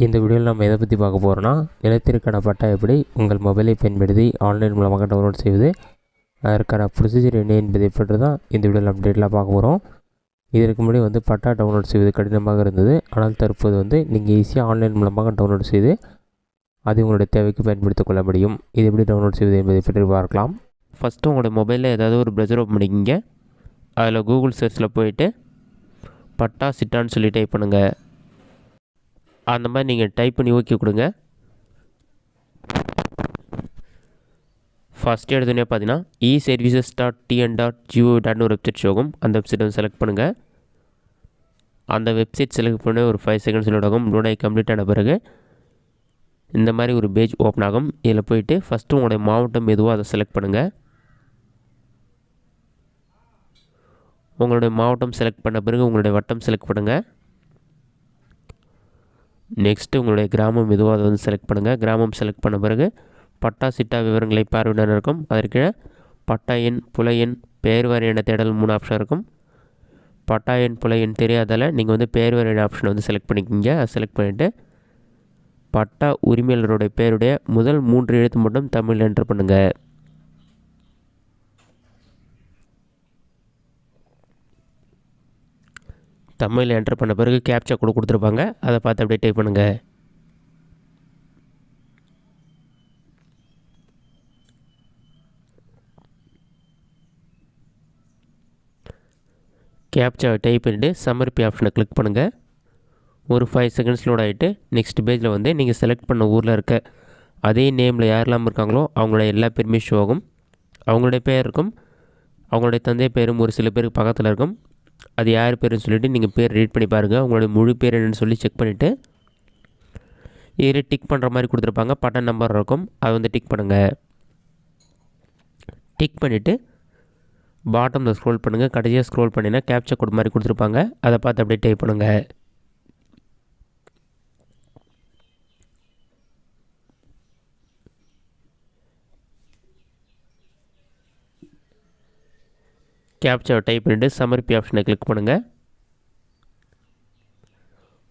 இந்த வீடியோவில் நம்ம எதை பற்றி பார்க்க போகிறோன்னா, நிலத்திற்கான பட்டா எப்படி உங்கள் மொபைலை பயன்படுத்தி ஆன்லைன் மூலமாக டவுன்லோட் செய்வது, அதற்கான ப்ரொசீஜர் என்ன என்பதை பற்றி தான் இந்த வீடியோவில் அப்டேட்டில் பார்க்க போகிறோம். இதற்கு முன்னாடி பட்டா டவுன்லோட் செய்வது கடினமாக இருந்தது. ஆனால் தற்போது நீங்கள் ஈஸியாக ஆன்லைன் மூலமாக டவுன்லோட் செய்து அது உங்களுடைய தேவைக்கு பயன்படுத்திக் கொள்ள முடியும். இது எப்படி டவுன்லோட் செய்வது என்பதை பற்றி பார்க்கலாம். ஃபஸ்ட்டு உங்களுடைய மொபைலில் ஏதாவது ஒரு ப்ரௌசர் ஓப்பன் பண்ணிக்கிங்க. அதில் கூகுள் சர்ச்சில் போயிட்டு பட்டா சிட்டான்னு சொல்லி டைப் பண்ணுங்கள். அந்த மாதிரி நீங்கள் டைப் பண்ணி ஓகே கொடுங்க. ஃபஸ்ட்டு எடுத்தோடனே பார்த்தீங்கன்னா eservices.tn.gov.in ஒரு வெப்சைட் ஷோகும். அந்த வெப்சைட் செலக்ட் பண்ணுங்கள். அந்த வெப்சைட் செலக்ட் பண்ணி ஒரு 5 செகண்ட்ஸ் லோட் ஆகும். லோட் ஆகி கம்ப்ளீட் ஆன பிறகு இந்த மாதிரி ஒரு பேஜ் ஓப்பன் ஆகும். இதில் போயிட்டு ஃபஸ்ட்டு உங்களுடைய மாவட்டம் எதுவோ அதை செலக்ட் பண்ணுங்கள். உங்களுடைய மாவட்டம் செலக்ட் பண்ண பிறகு உங்களுடைய வட்டம் செலக்ட் பண்ணுங்கள். நெக்ஸ்ட்டு உங்களுடைய கிராமம் எதுவோ அதை செலக்ட் பண்ணுங்கள். கிராமம் செலக்ட் பண்ண பிறகு பட்டா சிட்டா விவரங்களை பார்வையிட இருக்கும். அதற்கு பட்டா எண், புல எண், பெயர் வாரியான தேடல் 3 ஆப்ஷன் இருக்கும். பட்டா எண், புல எண் தெரியாதால் நீங்கள் பெயர் வாரியான ஆப்ஷனை செலக்ட் பண்ணிக்கிங்க. அதை செலக்ட் பண்ணிவிட்டு பட்டா உரிமையாளருடைய பெயருடைய முதல் 3 எழுத்து மட்டும் தமிழில் என்ட்ரு பண்ணுங்கள். தமிழில் என்ட்ரு பண்ண பிறகு கேப்சா கூட கொடுத்துருப்பாங்க. அதை பார்த்து அப்படியே டைப் பண்ணுங்கள். கேப்சாவை டைப் பண்ணிவிட்டு சமர்ப்பி ஆப்ஷனை கிளிக் பண்ணுங்கள். ஒரு 5 செகண்ட்ஸ் லோட் ஆகிட்டு நெக்ஸ்ட் பேஜில் நீங்கள் செலக்ட் பண்ண ஊரில் இருக்க அதே நேமில் யாரெல்லாம் இருக்காங்களோ அவங்களோட எல்லா பேருமே ஷோ ஆகும். அவங்களுடைய பேர் இருக்கும், அவங்களுடைய தந்தை பேரும் ஒரு சில பேருக்கு பக்கத்தில் இருக்கும். அது யார் பேருன்னு சொல்லிவிட்டு நீங்கள் பேர் ரீட் பண்ணி பாருங்கள். உங்களுடைய முழு பேர் என்னென்னு சொல்லி செக் பண்ணிவிட்டு இதில் டிக் பண்ணுற மாதிரி கொடுத்துருப்பாங்க. பட்டன் நம்பர் இருக்கும், அதை டிக் பண்ணுங்கள். டிக் பண்ணிவிட்டு பாட்டமில் ஸ்க்ரோல் பண்ணுங்கள். கடைசியாக ஸ்க்ரோல் பண்ணிங்கன்னா கேப்சா கோட் மாதிரி கொடுத்துருப்பாங்க. அதை பார்த்து அப்படியே டைப் பண்ணுங்கள். கேப்சாவை டைப் பண்ணிவிட்டு சமர்ப்பி ஆப்ஷனை கிளிக் பண்ணுங்கள்.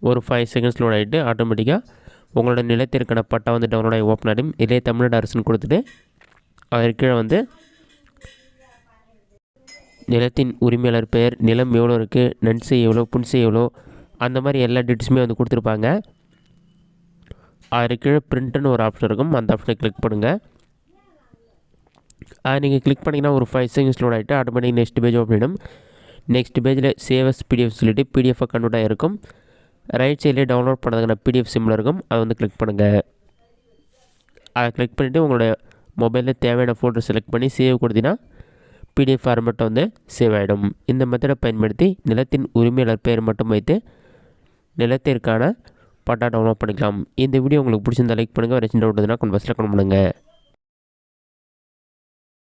ஒரு 5 செகண்ட்ஸ் லோட் ஆகிட்டு ஆட்டோமேட்டிக்காக உங்களோட நிலத்திற்கான பட்டா டவுன்லோட் ஆகி ஓப்பன் ஆகிடும். இதே தமிழ்நாடு அரசுன்னு கொடுத்துட்டு அதற்கு கீழே நிலத்தின் உரிமையாளர் பெயர், நிலம் எவ்வளோ இருக்குது, நன்சை எவ்வளோ, புன்சை எவ்வளோ, அந்த மாதிரி எல்லா டீட்டெயில்ஸுமே கொடுத்துருப்பாங்க. அதற்கு கீழே பிரிண்ட்டுன்னு ஒரு ஆப்ஷன் இருக்கும். அந்த ஆப்ஷனை கிளிக் பண்ணுங்கள். அதை நீங்கள் கிளிக் பண்ணிங்கன்னா ஒரு 5 செகண்ட்ஸ் லோட் ஆகிட்டு ஆட்டோமேட்டிக் நெக்ஸ்ட் பேஜ் ஓப்பன் ஆகிடும். நெக்ஸ்ட் பேஜில் சேவஸ் பிடிஎஃப் சொல்லிவிட்டு பிடிஎஃபாக கன்வெர்ட் ஆகிருக்கும். ரைட் சைட்லேயே டவுன்லோட் பண்ணதுக்கான பிடிஎஃப் சிம்பிள் இருக்கும். அதை கிளிக் பண்ணுங்கள். அதை கிளிக் பண்ணிவிட்டு உங்களோட மொபைலில் தேவையான ஃபோட்டோ செலக்ட் பண்ணி சேவ் கொடுத்தீங்கன்னா பிடிஎஃப் ஃபார்மேட்டை சேவ் ஆகிடும். இந்த மெத்தடை பயன்படுத்தி நிலத்தின் உரிமையாளர் பெயர் மட்டும் வைத்து நிலத்திற்கான பட்டா டவுன்லோட் பண்ணிக்கலாம். இந்த வீடியோ உங்களுக்கு பிடிச்சிருந்தா லைக் பண்ணுங்கள். வேறு சின்ன டவுட் இருந்தால் கொஞ்சம் பஸ்ஸில் கமெண்ட் பண்ணுங்கள்.